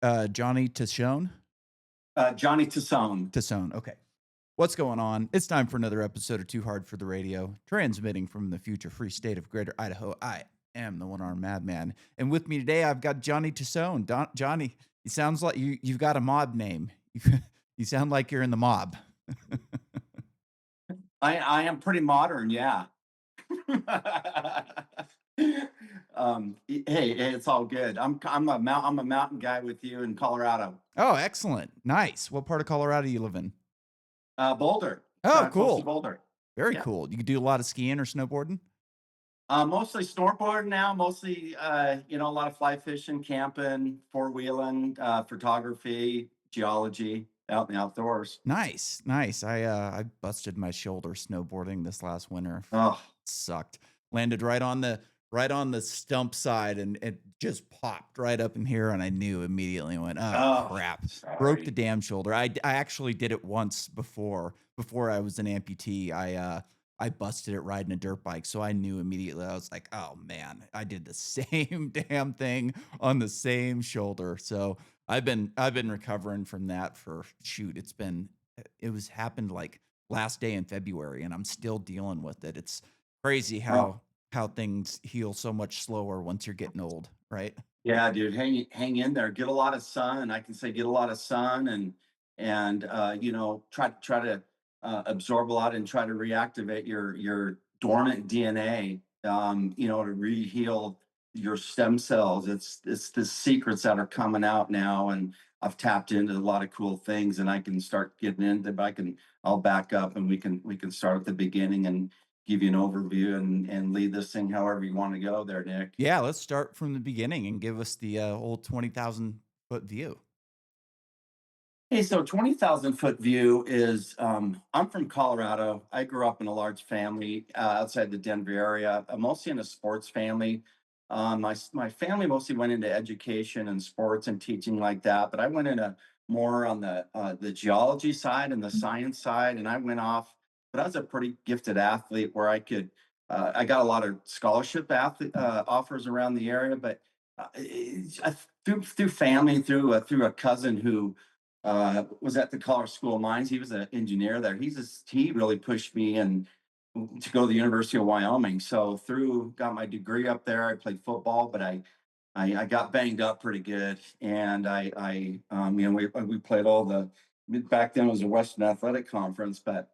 Johnny Tesone? Johnny Tesone. Tesone, okay. What's going on? It's time for another episode of Too Hard for the Radio, transmitting from the future free state of Greater Idaho. I am the one-armed madman, and with me today, I've got Johnny Tesone. Johnny, it sounds like you've got a mob name. You sound like you're in the mob. I am pretty modern, yeah. Hey, it's all good. I'm a mountain guy with you in Colorado. Oh, excellent. Nice. What part of Colorado you live in? Boulder, Oh, close to cool. Boulder. Very Yeah. cool. You can do a lot of skiing or snowboarding? Mostly snowboard now. Mostly, a lot of fly fishing, camping, four wheeling, photography, geology, out in the outdoors. Nice, nice. I busted my shoulder snowboarding this last winter. Oh, Sucked. Landed right on the stump side and it just popped right up in here and I knew immediately. I went, "Oh oh, crap." Broke the sorry. damn shoulder. I actually did it once before I was an amputee. I busted it riding a dirt bike, so I knew immediately. I was like, "Oh man, I did the same damn thing on the same shoulder." So I've been recovering from that for shoot. It was happened like last day in February, and I'm still dealing with it. It's crazy Oh, how things heal so much slower once you're getting old, right? yeah, dude, hang in there. Get a lot of sun. I can say get a lot of sun and try to absorb a lot and try to reactivate your dormant DNA. To re-heal your stem cells. It's the secrets that are coming out now, and I've tapped into a lot of cool things, and I can start getting into. But I'll back up, and we can start at the beginning and give you an overview and lead this thing however you want to go there, Nick. Yeah, let's start from the beginning and give us the old 20,000 foot view. Hey, so 20,000 foot view is I'm from Colorado. I grew up in a large family outside the Denver area, mostly in a sports family. My family mostly went into education and sports and teaching like that, but I went into more on the geology side and the science side, and I went off. But I was a pretty gifted athlete where I got a lot of scholarship athlete offers around the area, but through family, through a cousin who was at the Colorado School of Mines. He was an engineer there. He really pushed me and to go to the University of Wyoming. So through got my degree up there. I played football, but I got banged up pretty good, and we played all the back then it was a Western Athletic Conference, but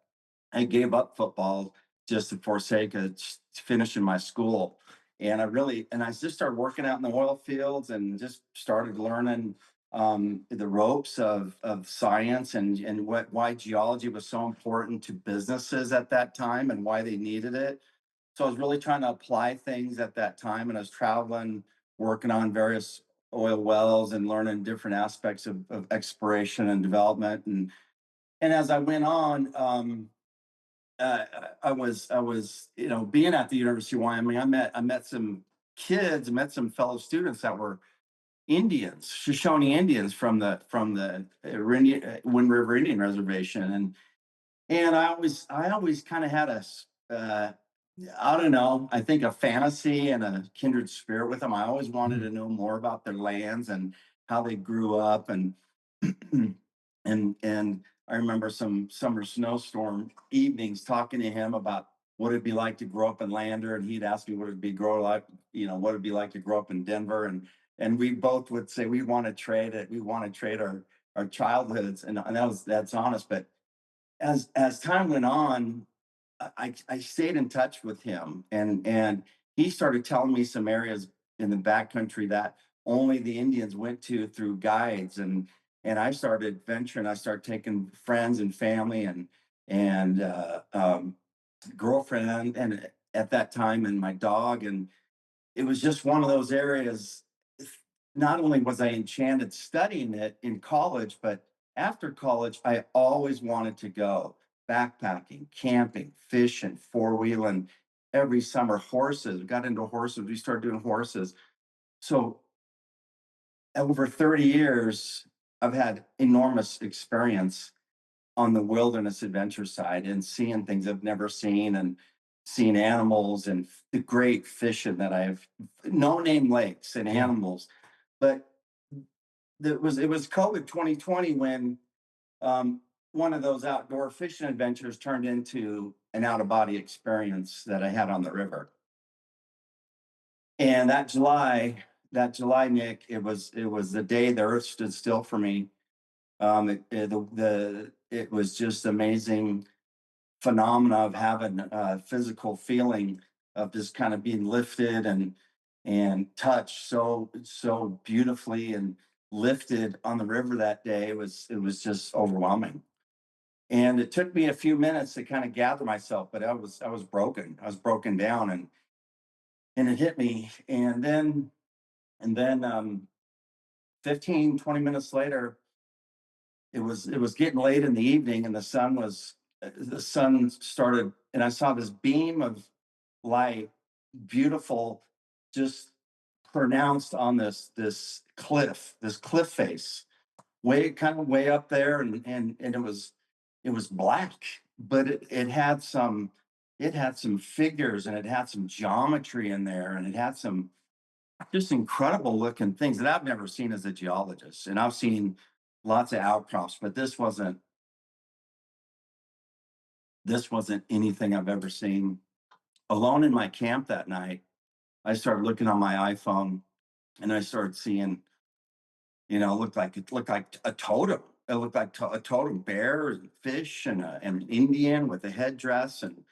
I gave up football just to forsake finishing my school. And I just started working out in the oil fields and just started learning the ropes of science and why geology was so important to businesses at that time and why they needed it. So I was really trying to apply things at that time, and I was traveling, working on various oil wells and learning different aspects of exploration and development. And as I went on, I was being at the University of Wyoming. I met some kids, I met some fellow students that were Indians, Shoshone Indians from the Wind River Indian Reservation, and I always kind of had I don't know, I think a fantasy and a kindred spirit with them. I always wanted Mhm. to know more about their lands and how they grew up, and and I remember some summer snowstorm evenings talking to him about what it'd be like to grow up in Lander, and he'd ask me what it'd be grow like, what it'd be like to grow up in Denver, and we both would say we want to trade it. We want to trade our childhoods, and that's honest. But as time went on, I stayed in touch with him, and he started telling me some areas in the backcountry that only the Indians went to through guides, and I started venturing. I started taking friends and family and girlfriend, and at that time, and my dog, and it was just one of those areas. Not only was I enchanted studying it in college, but after college, I always wanted to go backpacking, camping, fishing, four wheeling every summer. Horses, we got into horses. We started doing horses. So over 30 years, I've had enormous experience on the wilderness adventure side and seeing things I've never seen and seeing animals and the great fishing that I've no name lakes and Yeah. animals. But it was COVID 2020 when um, one of those outdoor fishing adventures turned into an out of body experience that I had on the river. And that July, Nick, it was the day the earth stood still for me. It was just amazing phenomena of having a physical feeling of just kind of being lifted and touched so beautifully and lifted on the river that day. It was just overwhelming. And it took me a few minutes to kind of gather myself, but I was broken. I was broken down, and it hit me. And then 15, 20 minutes later, it was getting late in the evening, and the sun started, and I saw this beam of light, beautiful, just pronounced on this cliff face, way kind of way up there, and it was black, but it had some figures, and it had some geometry in there, and it had some just incredible looking things that I've never seen as a geologist. And I've seen lots of outcrops, but this wasn't anything I've ever seen. Alone in my camp that night, I started looking on my iPhone, and I started seeing, it looked like a totem. It looked like a totem bear and fish and an Indian with a headdress, and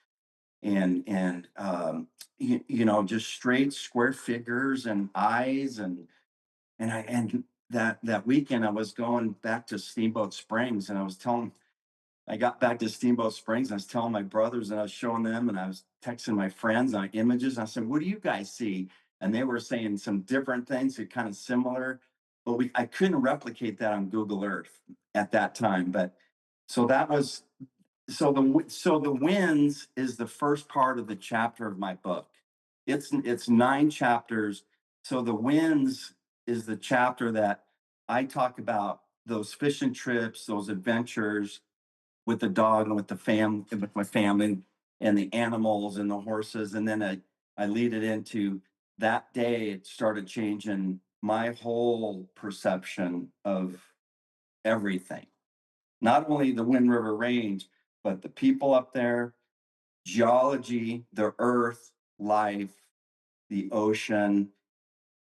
just straight square figures and eyes, and that weekend I was going back to Steamboat Springs, and I got back to Steamboat Springs, and I was telling my brothers, and I was showing them, and I was texting my friends on images. And I said, "What do you guys see?" And they were saying some different things that kind of similar, but I couldn't replicate that on Google Earth at that time. But so that was so the winds is the first part of the chapter of my book. It's 9 chapters. So the winds is the chapter that I talk about those fishing trips, those adventures with the dog and with my family and the animals and the horses. And then I lead it into that day. It started changing my whole perception of everything, not only the Wind River Range, but the people up there, geology, the earth, life, the ocean.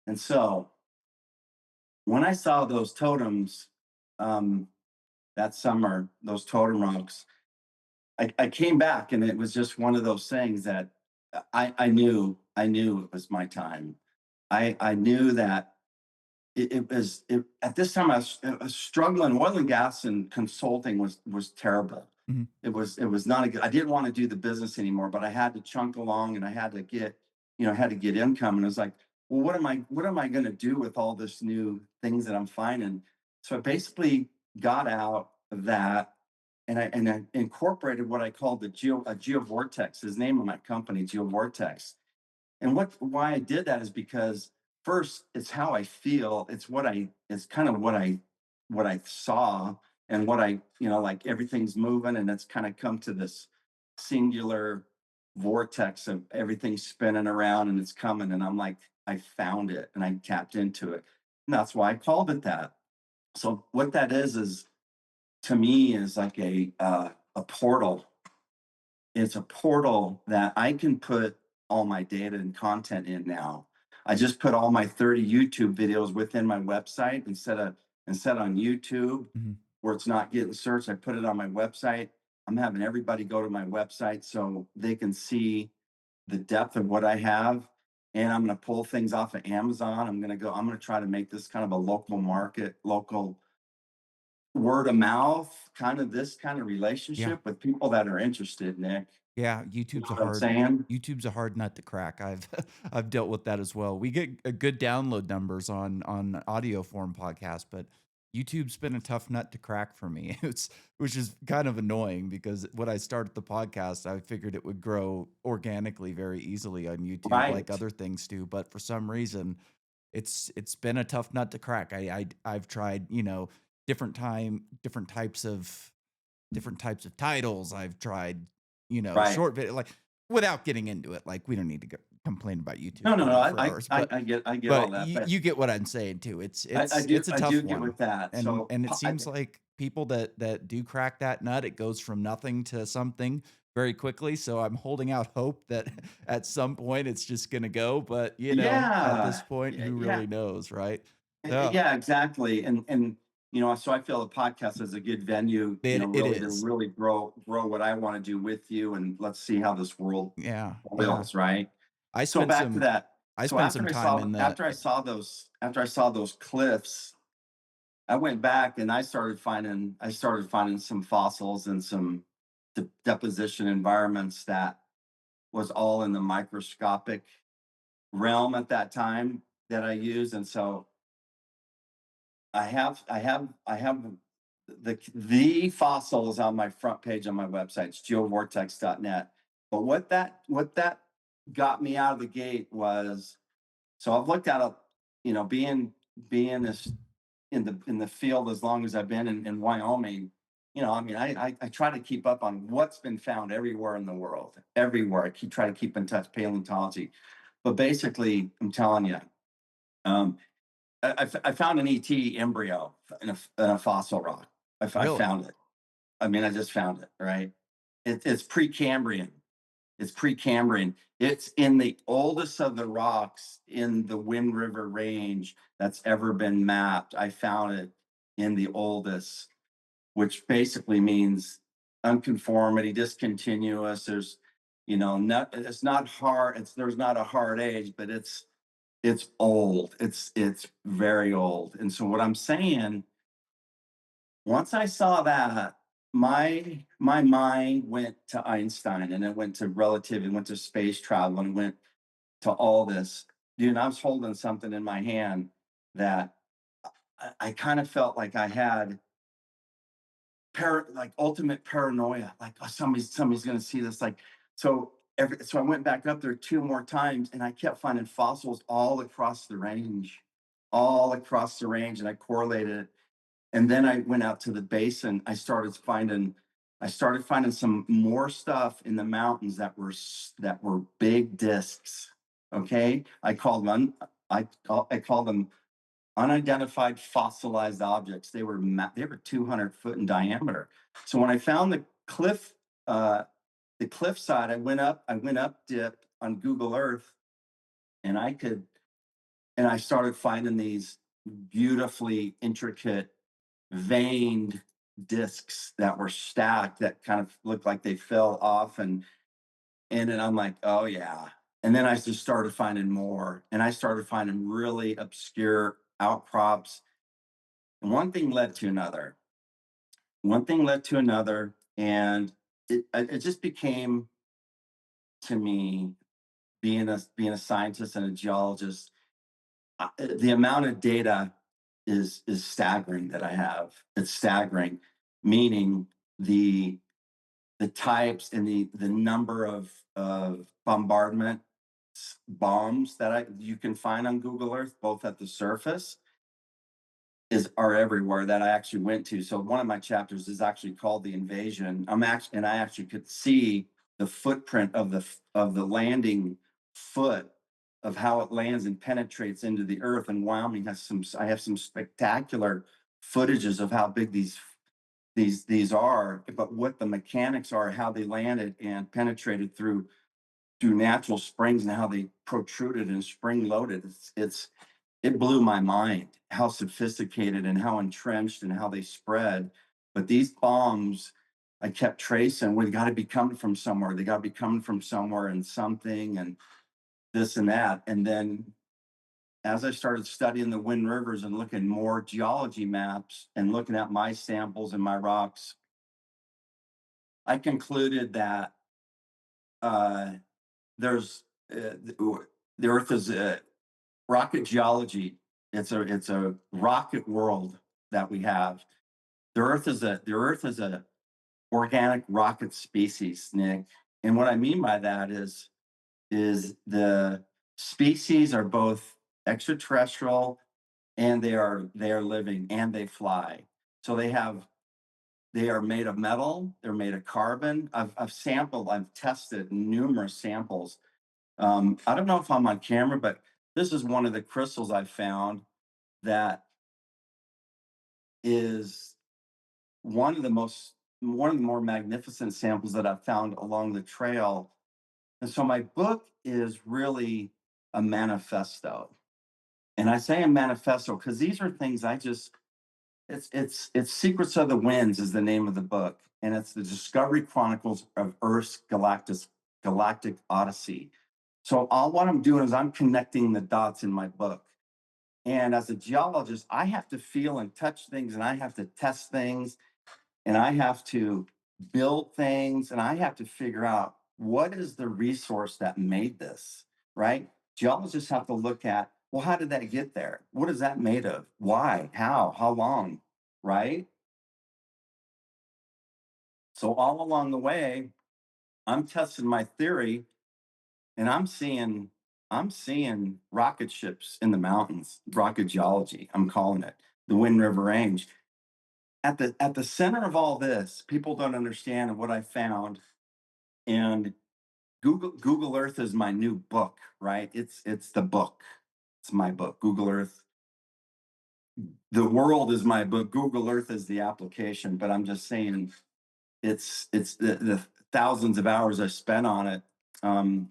And so when I saw those totems um, that summer, those totem rocks, I came back, and it was just one of those things that I knew it was my time. I knew that at this time I was struggling. Oil and gas and consulting was terrible. Mhm. It was not a good. I didn't want to do the business anymore, but I had to chunk along, and I had to get income. And I was like, well, what am I going to do with all this new things that I'm finding? So I basically got out of that, and I incorporated what I called a Geo-Vortex. His name of my company, Geo-Vortex. And why I did that is because, first, it's how I feel. It's kind of what I saw, and like everything's moving, and it's kind of come to this singular vortex of everything spinning around, and it's coming, and I'm like, I found it, and I tapped into it. And that's why I called it that. So what that is to me is like a portal. It's a portal that I can put all my data and content in now. I just put all my 30 YouTube videos within my website, instead on YouTube Mhm. where it's not getting searched. I put it on my website. I'm having everybody go to my website so they can see the depth of what I have. And I'm going to pull things off of Amazon. I'm going to try to make this kind of a local market, local word of mouth, kind of this kind of Yeah. relationship with people that are interested, Nick. Yeah, You know what I'm saying? YouTube's a hard nut to crack. I've I've dealt with that as well. We get a good download numbers on audio form podcasts, but YouTube's been a tough nut to crack for me. It's which is kind of annoying because when I started the podcast, I figured it would grow organically very easily on YouTube like Right. other things do, but for some reason it's been a tough nut to crack. I've tried, different types of titles. I've tried, Right. short video, like without getting into it. Like we don't need to go. complain about YouTube No, no, no. for hours, I get all but that, you get what I'm saying too. It's I it's do it's a I do tough get one, with that. So and it seems like people that do crack that nut, it goes from nothing to something very quickly. So I'm holding out hope that at some point it's just gonna go. But at this yeah, point, who yeah, really knows, right? So yeah, exactly. And so I feel the podcast is a good venue, it really to is, really grow what I want to do with you, and let's see how this world yeah, yeah. boils, right? I So spent back to some that. I So spent some time in the after I saw those cliffs, I went back and I started finding some fossils and some deposition environments that was all in the microscopic realm at that time that I used. And so I have the fossils on my front page on my website. It's geovortex.net. But what that got me out of the gate was, so I've looked at a, being this in the field as long as I've been in Wyoming. I mean, I try to keep up on what's been found everywhere in the world, everywhere. Try to keep in touch paleontology. But basically, I'm telling you, um, I found an ET embryo in a fossil rock. I really found it. I mean, I just found it. Right. It's Precambrian. It's Precambrian. It's in the oldest of the rocks in the Wind River Range that's ever been mapped. I found it in the oldest, which basically means unconformity, discontinuous. There's, it's not hard. There's not a hard age, but it's old. It's very old. And so what I'm saying, once I saw that, my mind went to Einstein, and it went to relativity, went to space travel, and went to all this. Dude, I was holding something in my hand that I kind of felt like I had like ultimate paranoia, like, oh, somebody's gonna see this. Like, so I went back up there two more times, and I kept finding fossils all across the range, and I correlated it. And then I went out to the basin. I started finding some more stuff in the mountains that were big discs. Okay, I call them unidentified fossilized objects. They were 200 foot in diameter. So when I found uh, the cliff side, I went up dip on Google Earth, and I started finding these beautifully intricate veined discs that were stacked that kind of looked like they fell off, and then I'm like, oh yeah. And then I just started finding more, and I started finding really obscure outcrops. And one thing led to another. One thing led to another, and it just became, to me, being a scientist and a geologist, the amount of data is staggering that I have. It's staggering, meaning the the types and the number of bombardment bombs that you can find on Google Earth, both at the surface is are everywhere, that I actually went to. So one of my chapters is actually called The Invasion. And I actually could see the footprint of the landing foot, of how it lands and penetrates into the earth. And Wyoming has I have some spectacular footages of how big these are, but what the mechanics are, how they landed and penetrated through natural springs, and how they protruded and spring loaded. It blew my mind how sophisticated and how entrenched and how they spread. But these bombs, I kept tracing. Well, they got to be coming from somewhere. They got to be coming from somewhere, and something, and this and that. And then as I started studying the Wind Rivers and looking more geology maps and looking at my samples and my rocks, I concluded that uh, there's the Earth is rocket geology. It's a rocket world that we have. The Earth is a organic rocket species, Nick. And what I mean by that is the species are both extraterrestrial, and they are living, and they fly. So they are made of metal, they're made of carbon. I've tested numerous samples I don't know if I'm on camera, but this is one of the crystals I found that is one of the more magnificent samples that I've found along the trail. And so my book is really a manifesto. And I say a manifesto because these are things I just it's Secrets of the Winds is the name of the book. And it's the Discovery Chronicles of Earth's galactic odyssey. So all what I'm doing is I'm connecting the dots in my book. And as a geologist, I have to feel and touch things and I have to test things and I have to build things and I have to figure out what is the resource that made this, right? Geologists have to look at, well, how did that get there? What is that made of? Why? How long? Right? So all along the way, I'm testing my theory and I'm seeing rocket ships in the mountains, rocket geology, I'm calling it, the Wind River Range. At the center of all this, people don't understand what I found. And Google Earth is my new book, right? It's the book. It's my book. Google Earth. The world is my book. Google Earth is the application. But I'm just saying, it's the thousands of hours I spent on it. Um,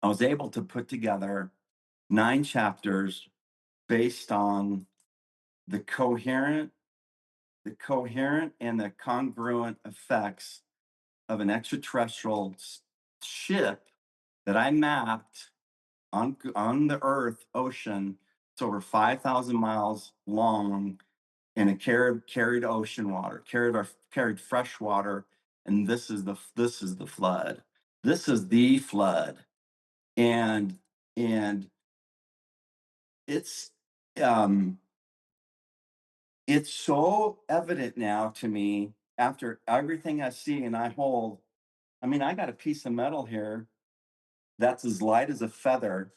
I was able to put together 9 chapters based on the coherent, and the congruent effects of an extraterrestrial ship that I mapped on the Earth ocean. It's over 5,000 miles long, and it carried ocean water, carried fresh water, and this is the flood. This is the flood, and and it's um it's so evident now to me after everything I see and I hold. I mean, I got a piece of metal here that's as light as a feather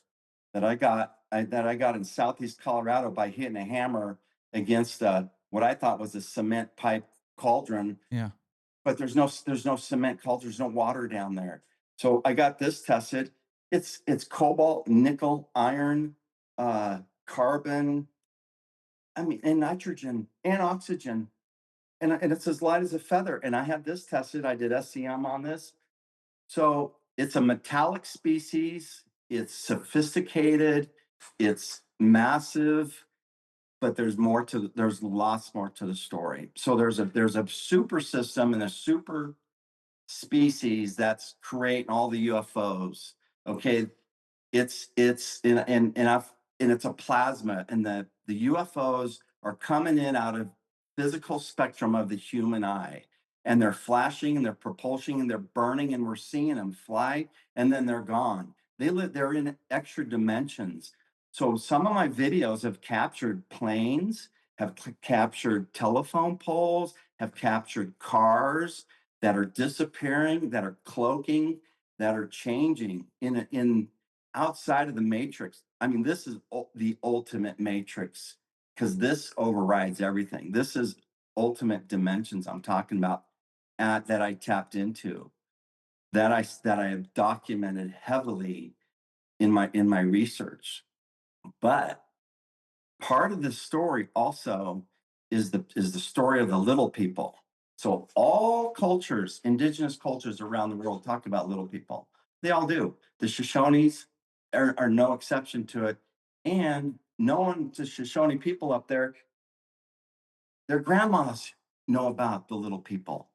that I got in Southeast Colorado by hitting a hammer against what I thought was a cement pipe cauldron, Yeah. but there's no cement cauldron, there's no water down there. So I got this tested. It's cobalt, nickel, iron, carbon, I mean, and nitrogen and oxygen, and it's as light as a feather. And I had this tested. I did SEM on this. So it's a metallic species. It's sophisticated. It's massive, but there's lots more to the story. So there's a super system and a super species that's creating all the UFOs. Okay, it's and it's a plasma, and the UFOs are coming in out of physical spectrum of the human eye, and they're flashing and they're propulsing and they're burning, and we're seeing them fly, and then they're gone. They're in extra dimensions. So some of my videos have captured planes, have captured telephone poles, have captured cars that are disappearing, that are cloaking, that are changing in outside of the matrix. I mean, this is the ultimate matrix because this overrides everything. This is ultimate dimensions I'm talking about that I tapped into, that I have documented heavily in my research. But part of this story also is the story of the little people. So all cultures, indigenous cultures around the world talk about little people. They all do. The Shoshones are no exception to it. And knowing the Shoshone people up there, their grandmas know about the little people.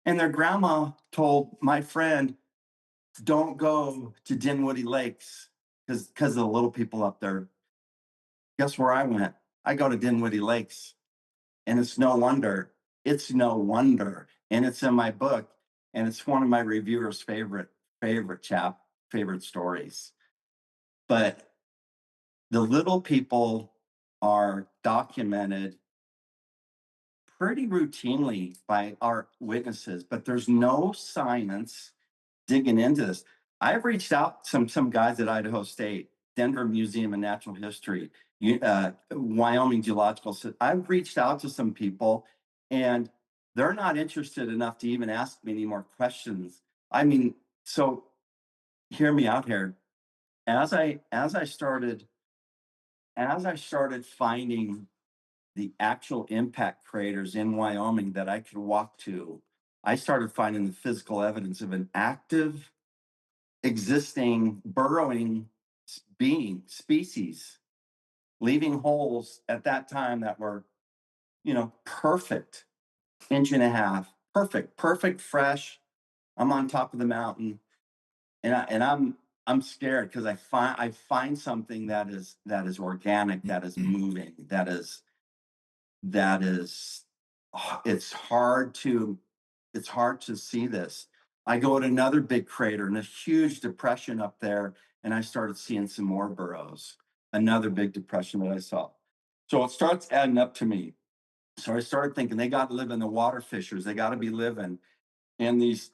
And their grandma told my friend, don't go to Dinwiddie Lakes because of the little people up there. Guess where I went? I go to Dinwiddie Lakes. And it's no wonder. It's no wonder. And it's in my book. And it's one of my reviewers' favorite stories. But the little people are documented pretty routinely by our witnesses, but there's no science digging into this. I've reached out to some guys at Idaho State, Denver Museum of Natural History, Wyoming Geological. I've reached out to some people, and they're not interested enough to even ask me any more questions. I mean, so hear me out here. as I started finding the actual impact craters in Wyoming that I could walk to, I started finding the physical evidence of an active, existing, burrowing being species, leaving holes at that time that were, perfect, inch and a half, perfect, perfect, fresh. I'm on top of the mountain, and I'm scared because I find something that is organic, that is moving, that is it's hard to see this. I go at another big crater and a huge depression up there, and I started seeing some more burrows. Another big depression that I saw. So it starts adding up to me. So I started thinking they got to live in the water fissures. They got to be living, and these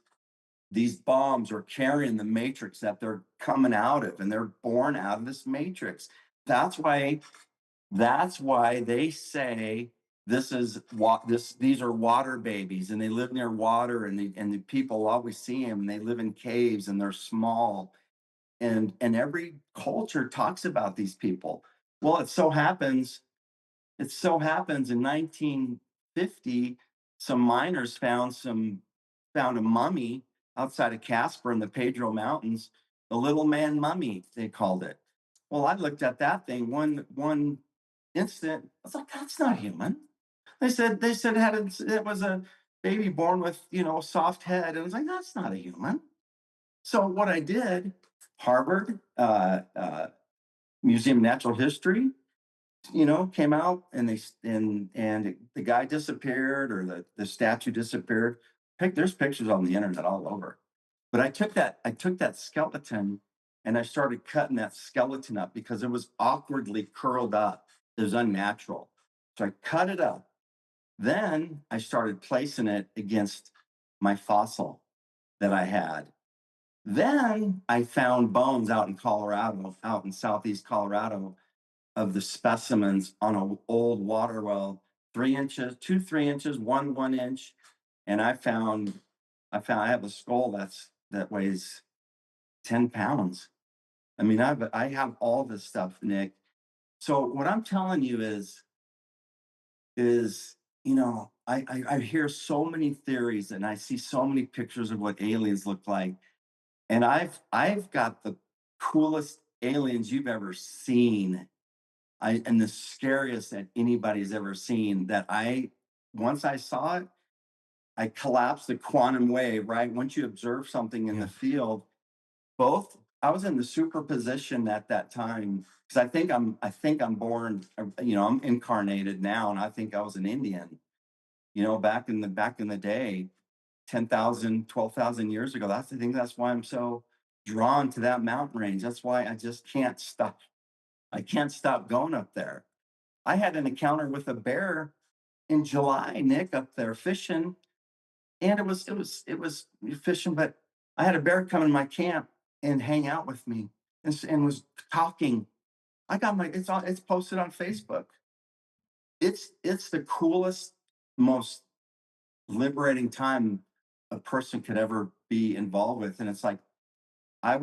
bombs are carrying the matrix that they're coming out of, and they're born out of this matrix. That's why they say this is what this these are water babies, and they live near water, and the people always see them, and they live in caves, and they're small, and every culture talks about these people. Well, it so happens in 1950, some miners found a mummy outside of Casper in the Pedro Mountains, the little man mummy, they called it. Well, I looked at that thing one instant. I was like, that's not human. They said it was a baby born with, a soft head. And I was like, that's not a human. So what I did, Harvard Museum of Natural History, came out, and the guy disappeared, or the statue disappeared. There's pictures on the internet all over. But I took that skeleton, and I started cutting that skeleton up because it was awkwardly curled up. It was unnatural. So I cut it up. Then I started placing it against my fossil that I had. Then I found bones out in Colorado, out in southeast Colorado, of the specimens on an old water well, 3 inches, 2 3 inches, 1 1 inch, and I have a skull that weighs 10 pounds. I mean, I have all this stuff, Nick. So what I'm telling you is I hear so many theories, and I see so many pictures of what aliens look like, and I've got the coolest aliens you've ever seen. I am the scariest that anybody's ever seen. That I Once I saw it, I collapsed the quantum wave, right? Once you observe something in the Yeah. field, both I was in the superposition at that time, because I think I'm born, I'm incarnated now, and I think I was an Indian, back in the day, 10,000, 12,000 years ago. That's the thing. That's why I'm so drawn to that mountain range. That's why I just can't stop. I can't stop going up there. I had an encounter with a bear in July, Nick, up there fishing, and it was fishing, but I had a bear come in my camp and hang out with me, and was talking. It's posted on Facebook. It's the coolest, most liberating time a person could ever be involved with, and it's like I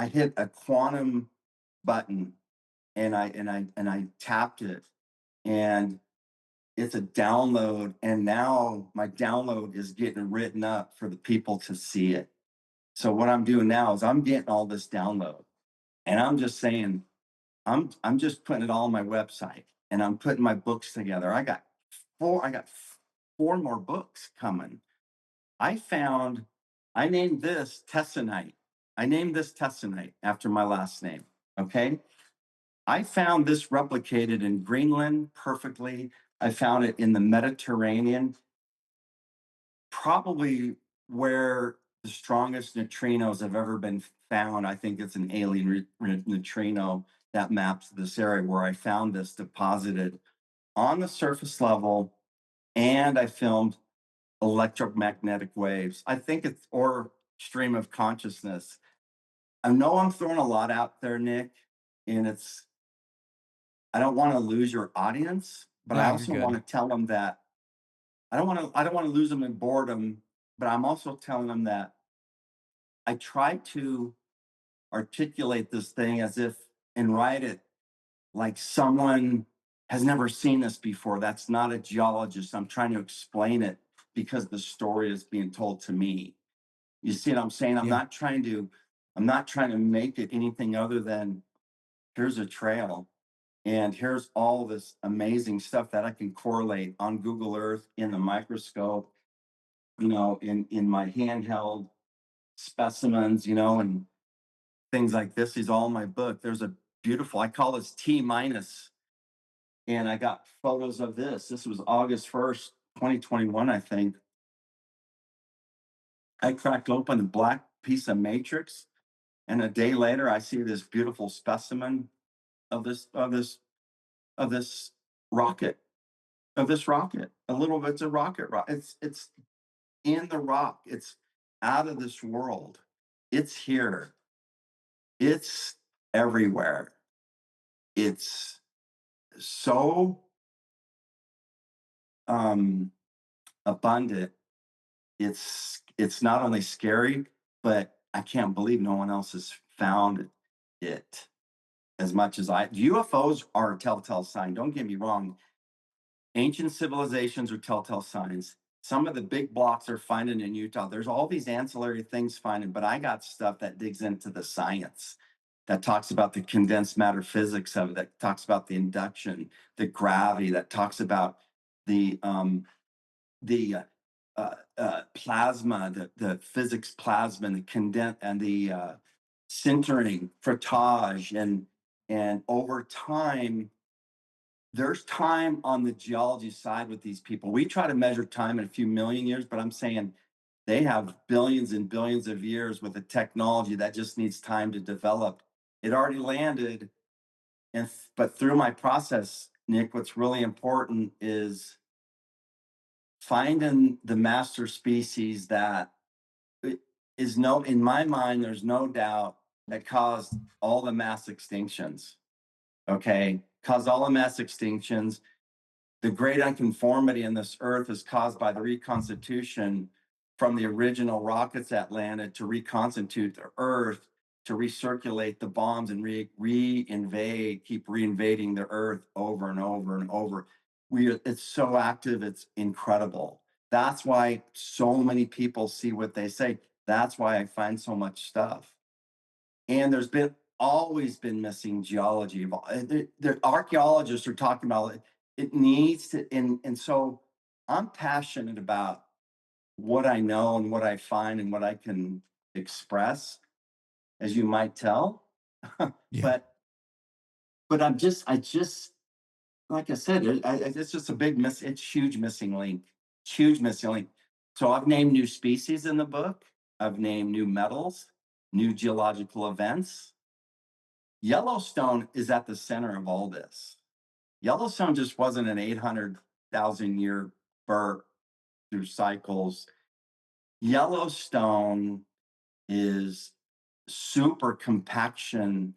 hit a quantum button, and I tapped it, and it's a download, and now my download is getting written up for the people to see it. So what I'm doing now is I'm getting all this download, and I'm just saying, I'm just putting it all on my website, and I'm putting my books together. I got four more books coming. I found I named this Tessonite. I named this Tessonite after my last name. Okay. I found this replicated in Greenland perfectly. I found it in the Mediterranean, probably where the strongest neutrinos have ever been found. I think it's an alien neutrino that maps this area where I found this deposited on the surface level, and I filmed electromagnetic waves. I think it's or stream of consciousness. I know I'm throwing a lot out there, Nick, and I don't want to lose your audience, but I No, you're also want good. to tell them that I don't want to lose them in boredom, but I'm also telling them that I try to articulate this thing as if and write it like someone has never seen this before. That's not a geologist. I'm trying to explain it because the story is being told to me. You see what I'm saying? Yeah. I'm not trying to make it anything other than here's a trail and here's all this amazing stuff that I can correlate on Google Earth in the microscope, in my handheld specimens, and things like this. Is all in my book. There's a beautiful, I call this T minus, and I got photos of this. This was August 1st, 2021, I think. I cracked open a black piece of matrix, and a day later, I see this beautiful specimen of this rocket, A little bit's a rocket. It's in the rock. It's out of this world. It's here. It's everywhere. It's so um, abundant. It's not only scary, but I can't believe no one else has found it as much as I. UFOs are a telltale sign. Don't get me wrong. Ancient civilizations are telltale signs. Some of the big blocks are finding in Utah. There's all these ancillary things finding, but I got stuff that digs into the science, that talks about the condensed matter physics of it, that talks about the induction, the gravity, that talks about the plasma, the physics plasma, and the and the sintering, frottage, and over time, there's time on the geology side with these people. We try to measure time in a few million years, but I'm saying they have billions and billions of years with a technology that just needs time to develop. It already landed, but through my process, Nick, what's really important is finding the master species that is no, in my mind, there's no doubt that caused all the mass extinctions. Okay, caused all the mass extinctions. The great unconformity in this earth is caused by the reconstitution from the original rockets that landed to reconstitute the earth, to recirculate the bombs and reinvade, keep reinvading the earth over and over and over. It's so active, it's incredible. That's why so many people see what they say. That's why I find so much stuff. And there's been always been missing geology. The archaeologists are talking about it. It needs to, and so I'm passionate about what I know and what I find and what I can express, as you might tell. Yeah. but I just like I said, it's just a big miss. It's huge missing link. So I've named new species in the book. I've named new metals, new geological events. Yellowstone is at the center of all this. Yellowstone just wasn't an 800,000 year burp through cycles. Yellowstone is super compaction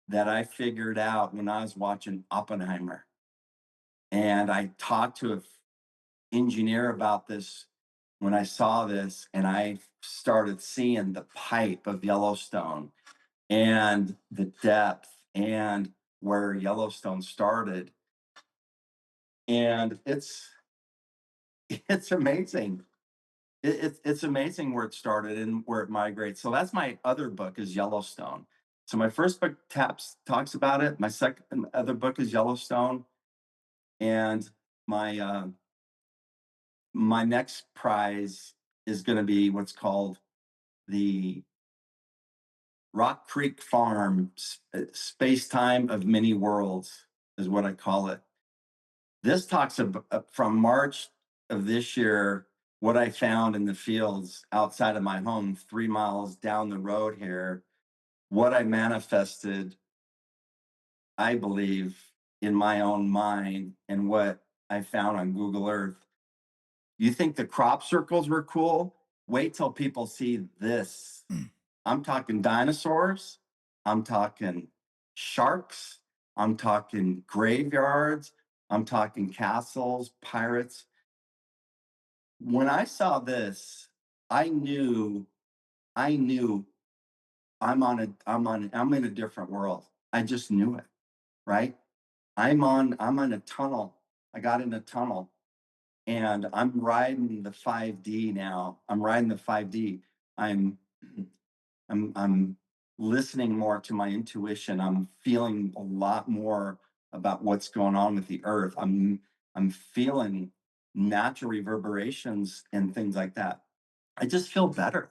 that I figured out when I was watching Oppenheimer. And I talked to an engineer about this when I saw this, and I started seeing the pipe of Yellowstone and the depth and where Yellowstone started. And it's amazing. It's amazing where it started and where it migrates. So that's my other book is Yellowstone. So my first book talks about it. My second other book is Yellowstone, and my my next prize is going to be what's called the Rock Creek Farm Space Time of Many Worlds is what I call it. This talks about from March of this year, what I found in the fields outside of my home, 3 miles down the road here, what I manifested, I believe, in my own mind, and what I found on Google Earth. You think the crop circles were cool? Wait till people see this. Mm. I'm talking dinosaurs. I'm talking sharks. I'm talking graveyards. I'm talking castles, pirates. When I saw this, I knew, I knew I'm in a different world. I just knew it, right? I'm on a tunnel. I got in a tunnel and I'm riding the 5D now. I'm riding the 5D. I'm I'm listening more to my intuition. I'm feeling a lot more about what's going on with the earth. I'm feeling natural reverberations and things like that. I just feel better.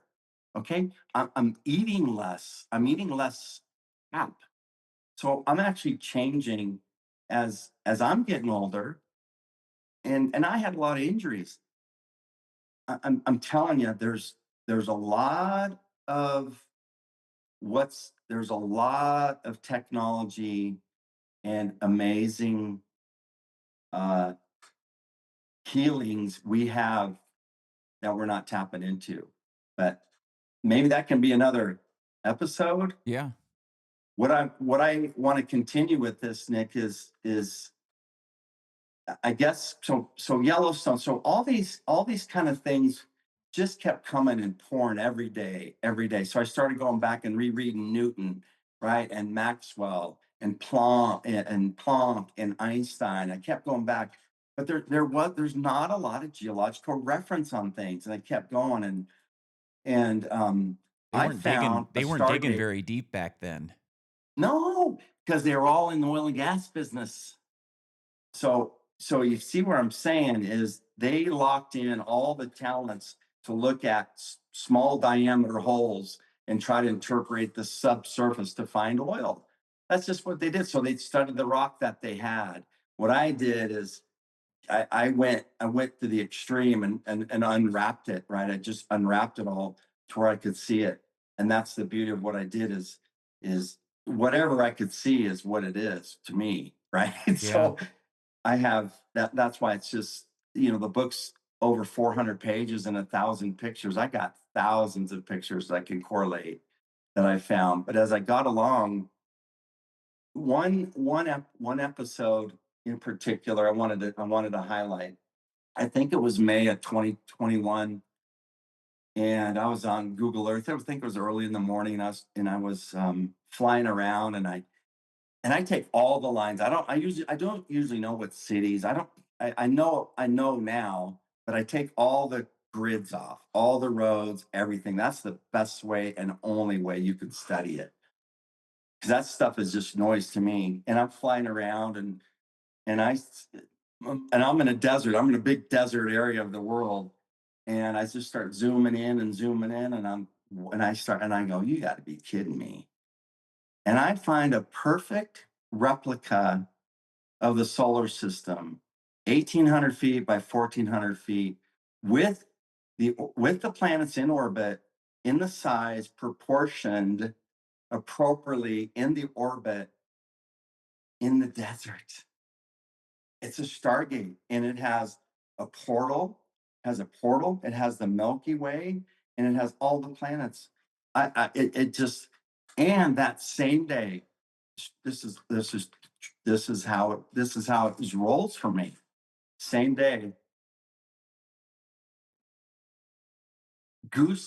Okay. I'm eating less. I'm eating less crap. So I'm actually changing as I'm getting older, and I had a lot of injuries. I'm telling you, there's a lot of there's a lot of technology and amazing uh, healings we have that we're not tapping into. But maybe that can be another episode. Yeah. What I want to continue with this, Nick, is I guess so Yellowstone. So all these kind of things just kept coming and pouring every day. So I started going back and rereading Newton, right, and Maxwell and Planck and Einstein. I kept going back, but there's not a lot of geological reference on things, and I kept going and I found a They weren't digging Stargate. very deep back then. No, because they were all in the oil and gas business. So you see where I'm saying is they locked in all the talents to look at small diameter holes and try to interpret the subsurface to find oil. That's just what they did. So they studied the rock that they had. What I did is I went to the extreme and unwrapped it, right? I just unwrapped it all to where I could see it. And that's the beauty of what I did is whatever I could see is what it is to me, right? Yeah. So I have that's why it's just, the book's over 400 pages and 1,000 pictures. I got thousands of pictures that I can correlate that I found. But as I got along, one episode in particular I wanted to highlight. I think it was May of 2021, and I was on Google Earth. I think it was early in the morning, and I was flying around, and I take all the lines. I don't usually know what cities. I know now, but I take all the grids off, all the roads, everything. That's the best way and only way you can study it. Because that stuff is just noise to me. And I'm flying around and and I'm in a desert. I'm in a big desert area of the world. And I just start zooming in and zooming in, and I go, you got to be kidding me. And I find a perfect replica of the solar system, 1,800 feet by 1,400 feet, with with the planets in orbit, in the size proportioned appropriately in the orbit in the desert. It's a stargate, and it has a portal, it has the Milky Way, and it has all the planets. It just, and that same day, this is this is this is how it rolls for me. Same day,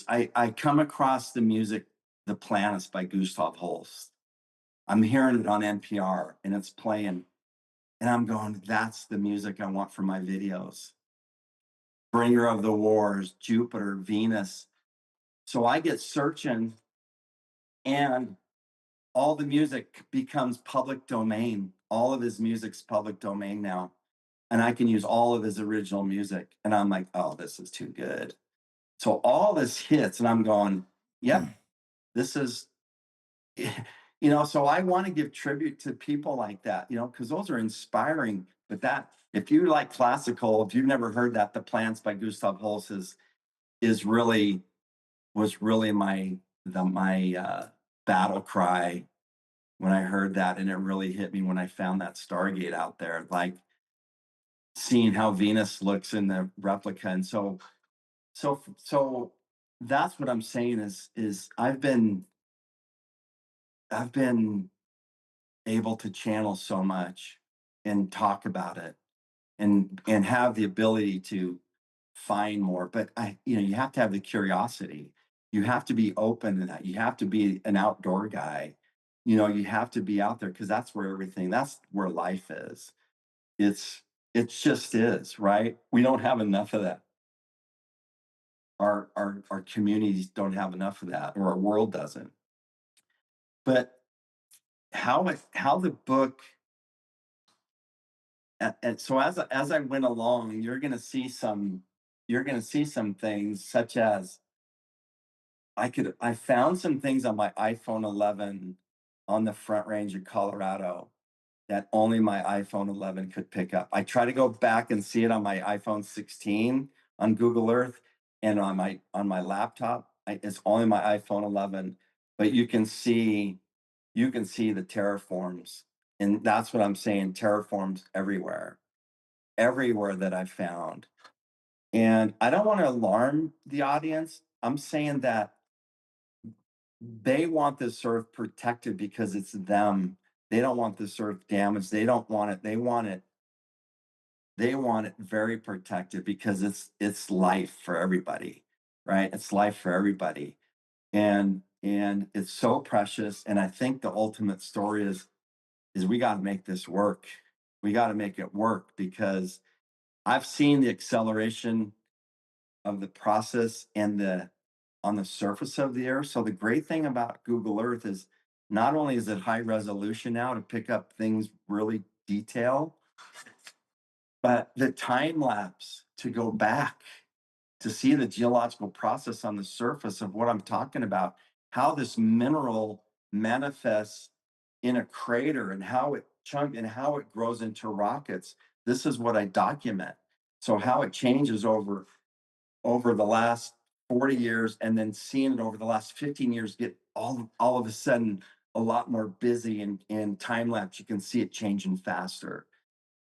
I come across the music "The Planets" by Gustav Holst. I'm hearing it on NPR, and it's playing, and I'm going, "That's the music I want for my videos." Bringer of the Wars, Jupiter, Venus. So I get searching, and all the music becomes public domain. All of his music's public domain now. And I can use all of his original music. And I'm like, oh, this is too good. So all this hits, and I'm going, yep, this is, so I want to give tribute to people like that, because those are inspiring. But if you like classical, if you've never heard that, The Plants by Gustav Holst is really was really my battle cry when I heard that, and it really hit me when I found that Stargate out there, like seeing how Venus looks in the replica, and so that's what I'm saying is I've been able to channel so much and talk about it and have the ability to find more, but you have to have the curiosity. You have to be open to that. You have to be an outdoor guy. You have to be out there because that's where life is. It's it just is, right? We don't have enough of that. Our communities don't have enough of that, or our world doesn't. But how the book and so as I went along, you're gonna see some things such as I found some things on my iPhone 11 on the Front Range of Colorado that only my iPhone 11 could pick up. I try to go back and see it on my iPhone 16 on Google Earth, and on my laptop, it's only my iPhone 11, but you can see the terraforms, and that's what I'm saying, terraforms everywhere that I found. And I don't want to alarm the audience. I'm saying that they want this earth protected because it's them. They don't want this earth damaged. They don't want it. They want it very protected because it's life for everybody, right? It's life for everybody. And it's so precious. And I think the ultimate story is we got to make this work. We got to make it work because I've seen the acceleration of the process and the on the surface of the earth. So the great thing about Google Earth is not only is it high resolution now to pick up things really detail, but the time lapse to go back to see the geological process on the surface of what I'm talking about, how this mineral manifests in a crater and how it chunk and how it grows into rockets. This is what I document. So how it changes over the last 40 years and then seeing it over the last 15 years get all of a sudden a lot more busy and time lapse. You can see it changing faster.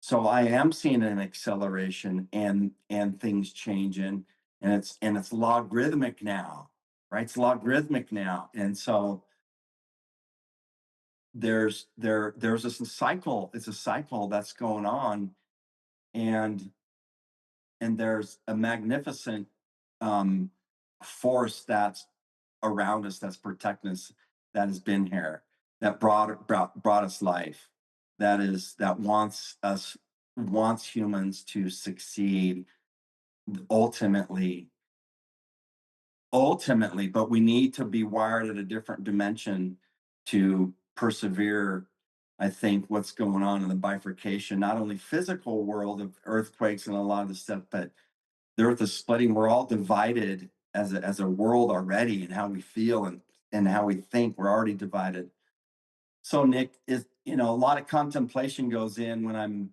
So I am seeing an acceleration and things changing, and it's logarithmic now, right? It's logarithmic now. And so there's a cycle, it's a cycle that's going on, and there's a magnificent um force that's around us, that's protecting us, that has been here, that brought us life, that wants humans to succeed ultimately ultimately, but we need to be wired at a different dimension to persevere. I think what's going on in the bifurcation, not only physical world of earthquakes and a lot of the stuff, but the earth is splitting. We're all divided as a world already, and how we feel and how we think. We're already divided. So Nick, is a lot of contemplation goes in when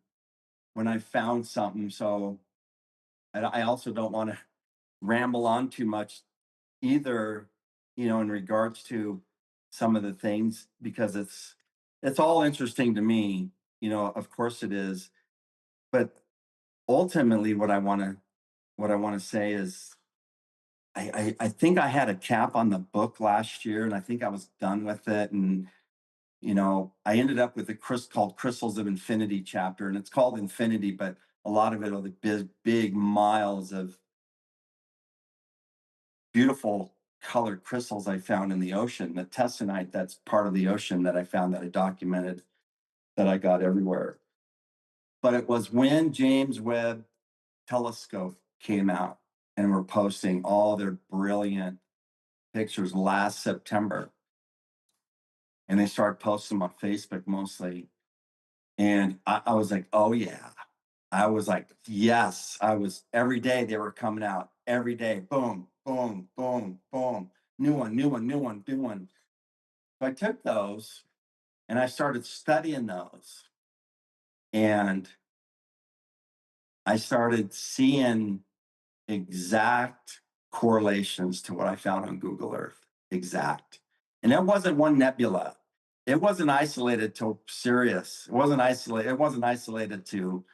I found something. So I also don't want to ramble on too much either, in regards to some of the things, because it's all interesting to me, of course it is. But ultimately what I want to say is I think I had a cap on the book last year, and I think I was done with it. And I ended up with a called Crystals of Infinity chapter, and it's called Infinity, but a lot of it are the big miles of beautiful colored crystals I found in the ocean. The tessonite, that's part of the ocean that I found, that I documented, that I got everywhere. But it was when James Webb Telescope came out and were posting all their brilliant pictures last September. And they started posting them on Facebook mostly. And I was like, oh yeah. I was like, yes. I was every day they were coming out. Every day. Boom, boom, boom, boom. New one, new one, new one, new one. So I took those and I started studying those. And I started seeing exact correlations to what I found on Google Earth. Exact. And it wasn't one nebula. It wasn't isolated to Sirius. It wasn't isolated to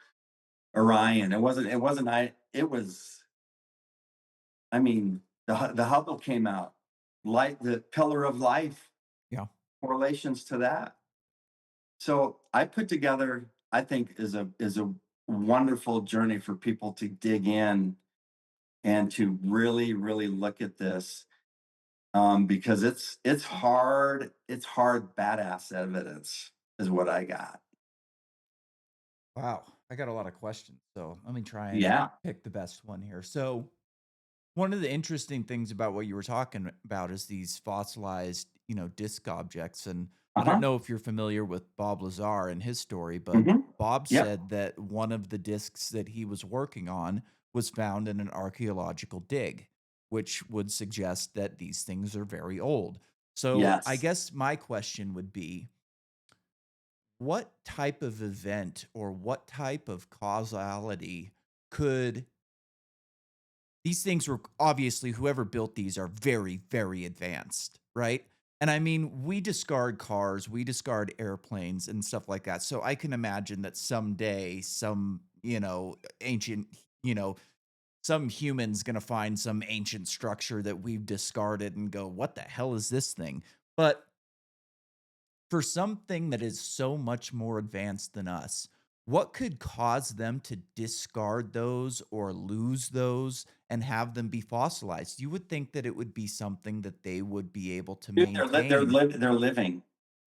Orion. It was, I mean, the Hubble came out. Light, the pillar of life, Yeah. correlations to that. So I put together, I think, is a wonderful journey for people to dig in and to really, really look at this. because it's hard badass evidence is what I got. Wow, I got a lot of questions, so let me try and Yeah. pick the best one here. So, one of the interesting things about what you were talking about is these fossilized, disc objects. And I don't Uh-huh. know if you're familiar with Bob Lazar and his story, but Hmm. Bob Yep. said that one of the discs that he was working on was found in an archaeological dig, which would suggest that these things are very old. So, I Yes. guess my question would be, what type of event or what type of causality could these things were obviously whoever built these are very, very advanced, right? And I mean, we discard cars, we discard airplanes and stuff like that. So I can imagine that someday some, ancient, you know, some human's going to find some ancient structure that we've discarded and go, what the hell is this thing? But for something that is so much more advanced than us, what could cause them to discard those or lose those and have them be fossilized? You would think that it would be something that they would be able to Dude, maintain. they're living.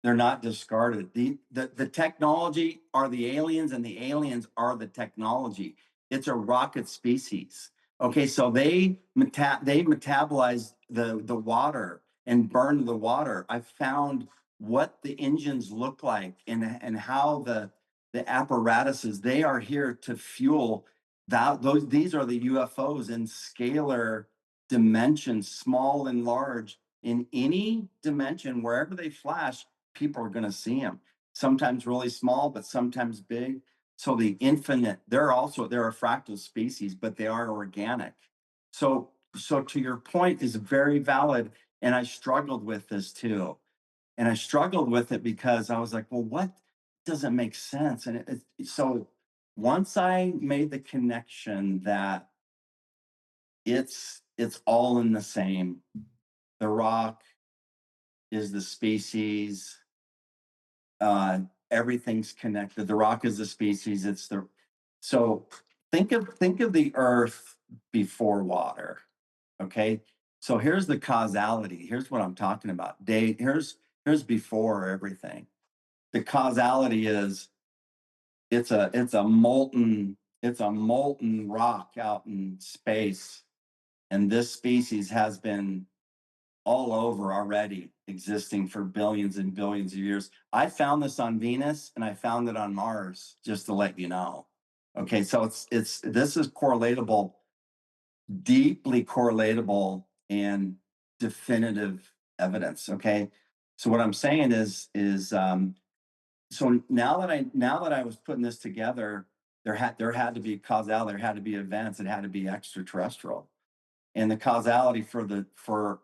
They're not discarded. The technology are the aliens, and the aliens are the technology. It's a rocket species. Okay, so they metabolize the water and burn the water. I found what the engines look like, and how the apparatuses, they are here to fuel that those these are the UFOs in scalar dimensions, small and large, in any dimension, wherever they flash, people are going to see them. Sometimes really small, but sometimes big. So the infinite, they're a fractal species, but they are organic. So to your point is very valid. And I struggled with this too. And I struggled with it because I was like, well, what doesn't make sense? And so once I made the connection that it's all in the same, the rock is the species, uh, everything's connected. The rock is the species. So think of the earth before water. Okay. So here's the causality. Here's what I'm talking about. Here's before everything. The causality is it's a molten rock out in space. And this species has been all over already, existing for billions and billions of years. I found this on Venus and I found it on Mars, just to let you know. Okay, so it's this is correlatable, deeply correlatable and definitive evidence. Okay. So what I'm saying is so now that I was putting this together, there had to be causality, there had to be events, it had to be extraterrestrial. And the causality for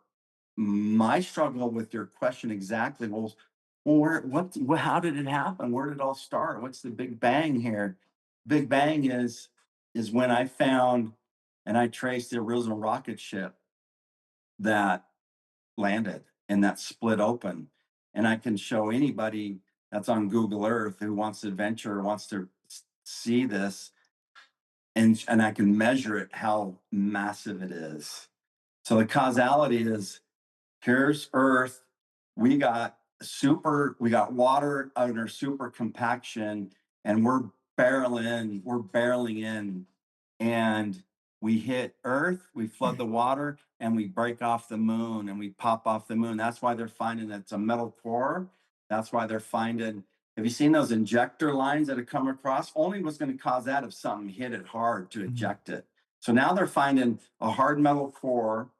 my struggle with your question exactly was, well, how did it happen? Where did it all start? What's the Big Bang here? Big Bang is when I found and I traced the original rocket ship that landed and that split open. And I can show anybody that's on Google Earth who wants to adventure, wants to see this, and I can measure it how massive it is. So the causality is, here's Earth. We got water under super compaction, and we're barreling in, and we hit Earth, we flood the water, and we break off the moon and we pop off the moon. That's why they're finding it's a metal core. That's why they're finding. Have you seen those injector lines that have come across? Only was going to cause that if something hit it hard to Mhm. eject it. So now they're finding a hard metal core,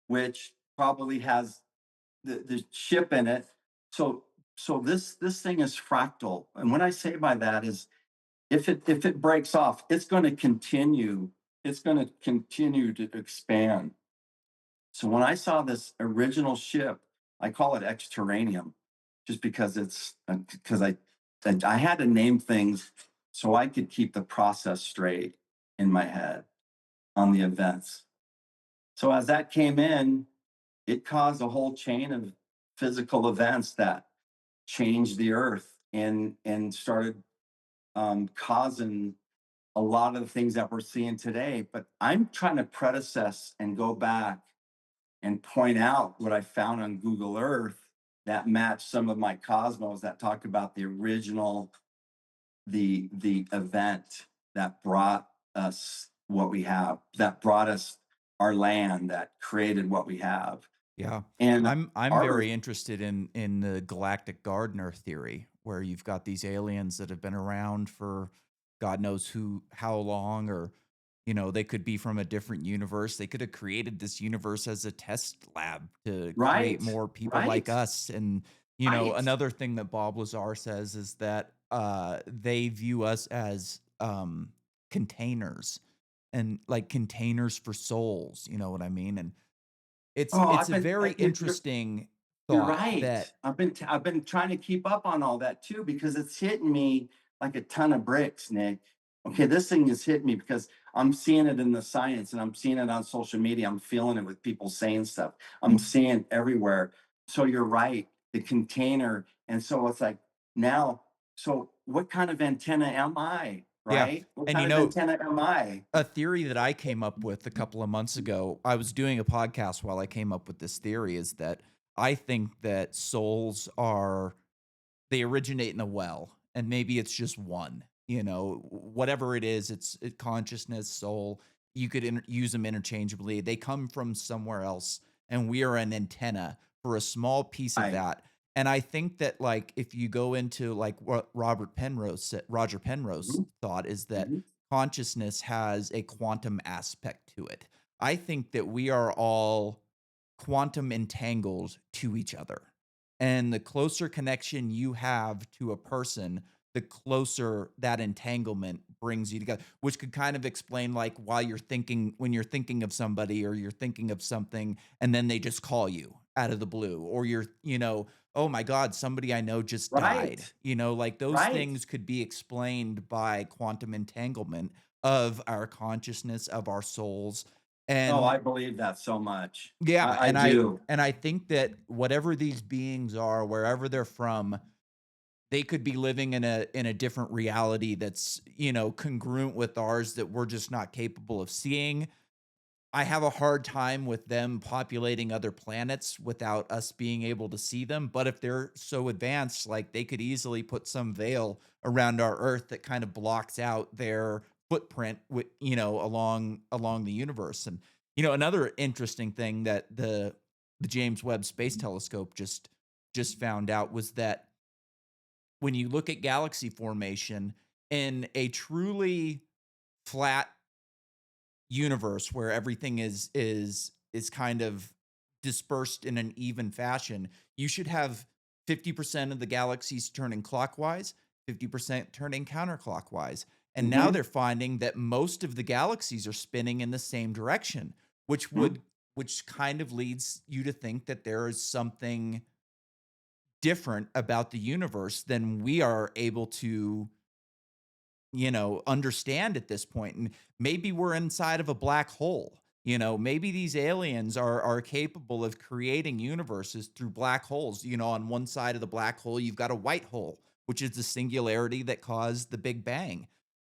which probably has the chip in it. So this thing is fractal. And what I say by that is, if it breaks off, it's going to continue. It's going to continue to expand. So when I saw this original ship, I call it exterranium, just because I had to name things so I could keep the process straight in my head on the events. So as that came in, it caused a whole chain of physical events that changed the earth and started causing a lot of the things that we're seeing today. But I'm trying to predecess and go back and point out what I found on Google Earth that matched some of my cosmos that talk about the original, the event that brought us what we have, that brought us our land, that created what we have. Yeah. And I'm our very Earth, interested in the galactic gardener theory, where you've got these aliens that have been around for God knows who how long, or they could be from a different universe. They could have created this universe as a test lab to create right, more people like right, us. And right. another thing that Bob Lazar says is that they view us as containers, and like containers for souls, you know what I mean? And it's Oh, it's I've a been, very interesting you're thought right. that I've been trying to keep up on all that too because it's hitting me like a ton of bricks, Nick. Okay, this thing is hitting me because I'm seeing it in the science and I'm seeing it on social media. I'm feeling it with people saying stuff. I'm seeing it everywhere. So you're right, the container. And so it's like now, so what kind of antenna am I? yeah. Right? What And kind of antenna am I? a theory that I came up with a couple of months ago, I was doing a podcast while I came up with this theory, is that I think that souls are they originate in a well, and maybe it's just one, whatever it is, consciousness, soul, you could use them interchangeably. They come from somewhere else, and we are an antenna for a small piece of Right. that. And I think that, like, if you go into like what Roger Penrose Mhm, thought, is that mhm. consciousness has a quantum aspect to it. I think that we are all quantum entangled to each other. And the closer connection you have to a person, the closer that entanglement brings you together, which could kind of explain like why when you're thinking of somebody or you're thinking of something and then they just call you out of the blue, or oh my God, somebody I know just died. Right. Like those Right. things could be explained by quantum entanglement of our consciousness, of our souls. Oh, And I believe that so much. yeah, I do. and I think that whatever these beings are, wherever they're from, they could be living in a different reality that's, congruent with ours that we're just not capable of seeing. I have a hard time with them populating other planets without us being able to see them. But if they're so advanced, like they could easily put some veil around our Earth that kind of blocks out their footprint with, along the universe. And another interesting thing that the James Webb Space Telescope just found out was that when you look at galaxy formation in a truly flat universe where everything is kind of dispersed in an even fashion, you should have 50% of the galaxies turning clockwise, 50% turning counterclockwise. And now Mhm, they're finding that most of the galaxies are spinning in the same direction, which mhm. would which kind of leads you to think that there is something different about the universe than we are able to understand at this point. And maybe we're inside of a black hole. Maybe these aliens are capable of creating universes through black holes. On one side of the black hole, you've got a white hole, which is the singularity that caused the Big Bang.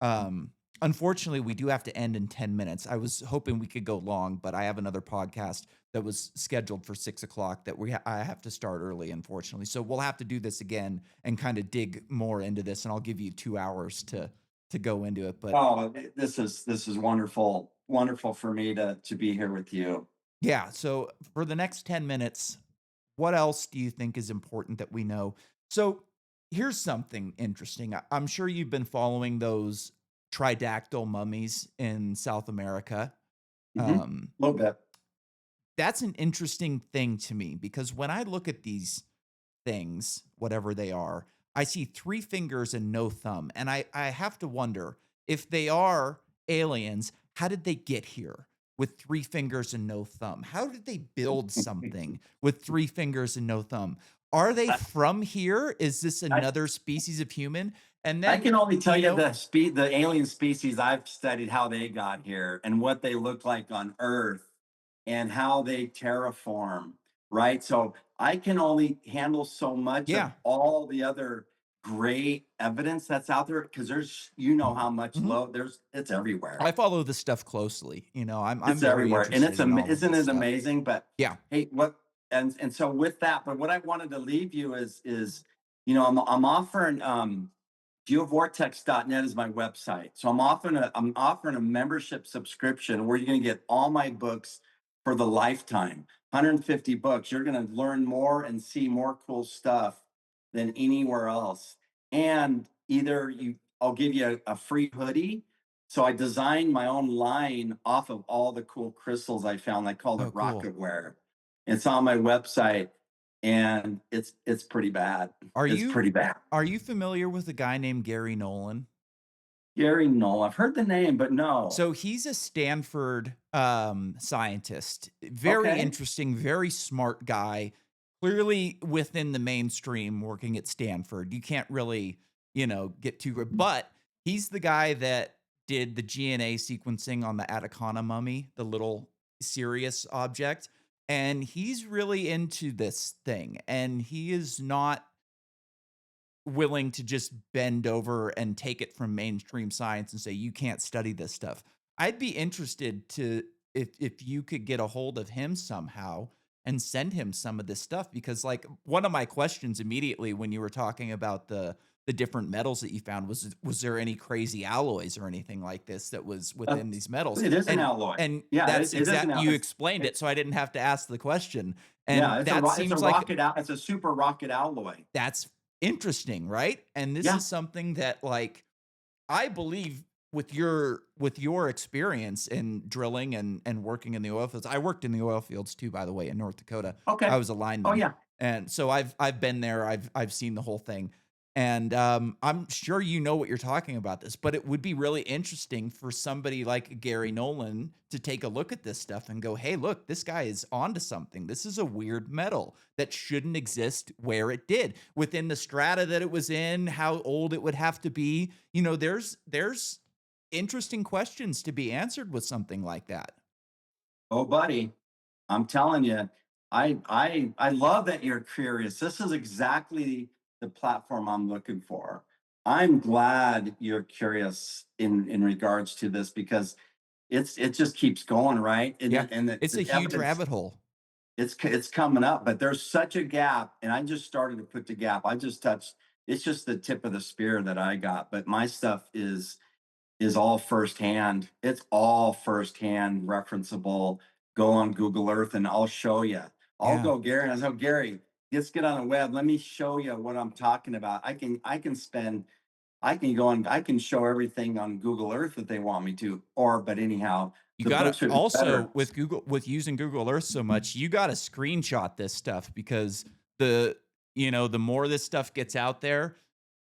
Um, Unfortunately, we do have to end in 10 minutes. I was hoping we could go long, but I have another podcast that was scheduled for 6 o'clock that I have to start early, unfortunately. So we'll have to do this again and kind of dig more into this, and I'll give you 2 hours to go into it. But Oh, this is wonderful, wonderful for me to be here with you. yeah, so for the next 10 minutes, what else do you think is important that we know? So here's something interesting. I'm sure you've been following those tridactyl mummies in South America. Mhm. Um, Little bit. that's an interesting thing to me because when I look at these things, whatever they are, I see three fingers and no thumb. And I have to wonder, if they are aliens, how did they get here with three fingers and no thumb? How did they build something with three fingers and no thumb? Are they I from here? Is this I another species of human? And I then, can only tell you you know, the alien species I've studied how they got here and what they look like on Earth and how they terraform, right? So I can only handle so much of yeah, all the other great evidence that's out there because there's, you know, how much Mhm. it's everywhere. I follow this stuff closely. You know, I'm It's very everywhere, and interested in all of isn't this it stuff. amazing? But Yeah. hey, what and so with that, but what I wanted to leave you is, you know, I'm offering Geo-Vortex.net is my website. So I'm offering a membership subscription where you're going to get all my books for the lifetime. 150 books. You're going to learn more and see more cool stuff than anywhere else. And either I'll give you a free hoodie. So I designed my own line off of all the cool crystals I found. I called it Oh, cool. rocket wear. It's on my website, and it's pretty bad. Are It's you pretty bad. are you familiar with a guy named Gary Nolan? Gary Knoll. I've heard the name, but no. So he's a Stanford scientist. Very Okay. interesting, very smart guy. Clearly within the mainstream, working at Stanford. You can't really, get too good. But he's the guy that did the GNA sequencing on the Atacama mummy, the little Sirius object. And he's really into this thing. And he is not willing to just bend over and take it from mainstream science and say you can't study this stuff. I'd be interested to if you could get a hold of him somehow and send him some of this stuff because like one of my questions immediately when you were talking about the different metals that you found was there any crazy alloys or anything like this that was Uh, within these metals? it is an And alloy. and Yeah, that's it is an exact you alloy. explained it so I didn't have to ask the question. And Yeah, that it's a seems like rocket out. It's a super rocket alloy. that's interesting, right? And this Yeah. is something that like I believe with your experience in drilling and working in the oil fields. I worked in the oil fields too, by the way, in North Dakota. I Okay. was a Oh lineman. yeah. And so I've been there. I've seen the whole thing. And I'm sure you know what you're talking about this, but it would be really interesting for somebody like Gary Nolan to take a look at this stuff and go, "Hey, look, this guy is onto something. This is a weird metal that shouldn't exist where it did within the strata that it was in, how old it would have to be. There's interesting questions to be answered with something like that." Oh, buddy, I'm telling you, I love that you're curious. This is exactly the platform I'm looking for. I'm glad you're curious in regards to this because it just keeps going, right? And Yeah, it's a the huge evidence rabbit hole. it's coming up, but there's such a gap, and I just started to put the gap. I just touched. It's just the tip of the spear that I got, but my stuff is all firsthand. It's all firsthand referenceable. Go on Google Earth and I'll show you. I'll Yeah. go, Gary. I said, Gary, let's get on the web. Let me show you what I'm talking about. I can go on, I can show everything on Google Earth if they want me to. But anyhow, You the gotta books are also better. with using Google Earth so much, you gotta screenshot this stuff because the the more this stuff gets out there,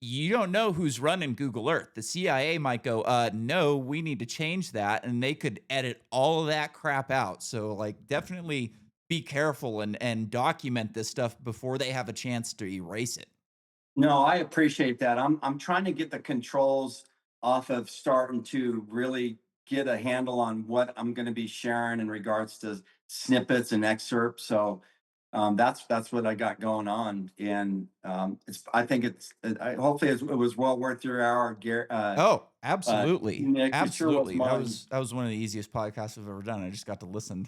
you don't know who's running Google Earth. The CIA might go, no, we need to change that, and they could edit all of that crap out. So, like, definitely be careful and document this stuff before they have a chance to erase it. No, I appreciate that. I'm trying to get the controls off of starting to really get a handle on what I'm going to be sharing in regards to snippets and excerpts. So that's what I got going on, and it's I think hopefully it was well worth your hour, Oh, absolutely. Nick. It sure was Absolutely. That mine. was that was one of the easiest podcasts I've ever done. I just got to listen.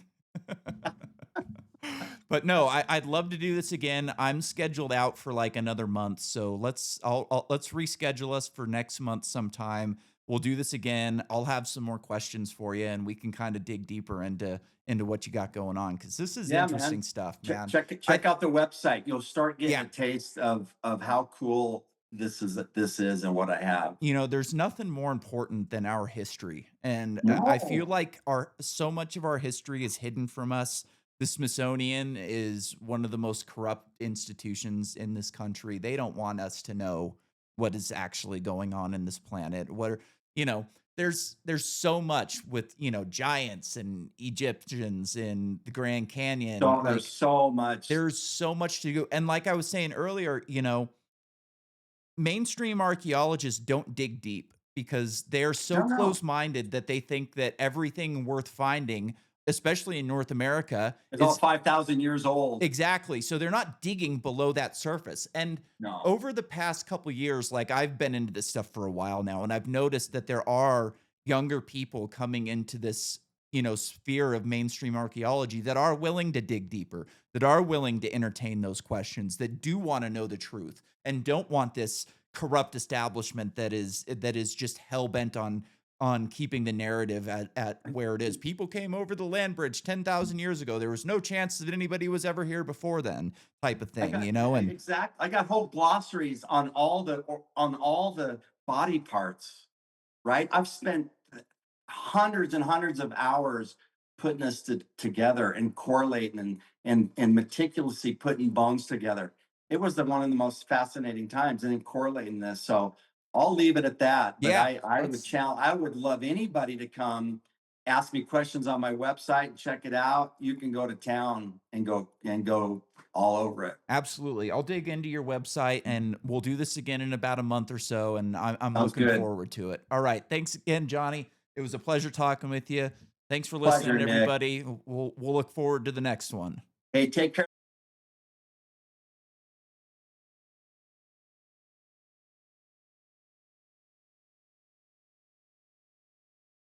But no, I'd love to do this again. I'm scheduled out for like another month, so let's reschedule us for next month sometime. We'll do this again. I'll have some more questions for you, and we can kind of dig deeper into what you got going on because this is Yeah, interesting man. stuff, man. I Check out the website. You'll start getting Yeah, a taste of how cool this is and what I have. there's nothing more important than our history, and I feel No. like our so much of our history is hidden from us. The Smithsonian is one of the most corrupt institutions in this country. They don't want us to know what is actually going on in this planet. You know, there's so much with, giants and Egyptians in the Grand Canyon. So there's Like so much. there's so much to go. And like I was saying earlier, mainstream archaeologists don't dig deep because they're so No, no. close-minded that they think that everything worth finding especially in North America, It's all is 5,000 years old. exactly. So they're not digging below that surface. And No. over the past couple years, like I've been into this stuff for a while now, and I've noticed that there are younger people coming into this, sphere of mainstream archaeology that are willing to dig deeper, that are willing to entertain those questions, that do want to know the truth and don't want this corrupt establishment that is just hell bent on keeping the narrative at where it is. People came over the land bridge 10,000 years ago. There was no chance that anybody was ever here before then, type of I thing, got and I got whole glossaries on all the body parts, right? I've spent hundreds and hundreds of hours putting this together and correlating and meticulously putting bones together. It was one of the most fascinating times, and then correlating this. So I'll leave it at that. But yeah, I would let's challenge. I would love anybody to come ask me questions on my website and check it out. You can go to town and go all over it. absolutely. I'll dig into your website and we'll do this again in about a month or so. And I'm Sounds looking good. forward to it. All right. Thanks again, Johnny. It was a pleasure talking with you. Thanks for Pleasure, listening, Nick. everybody. We'll look forward to the next one. Hey, take care.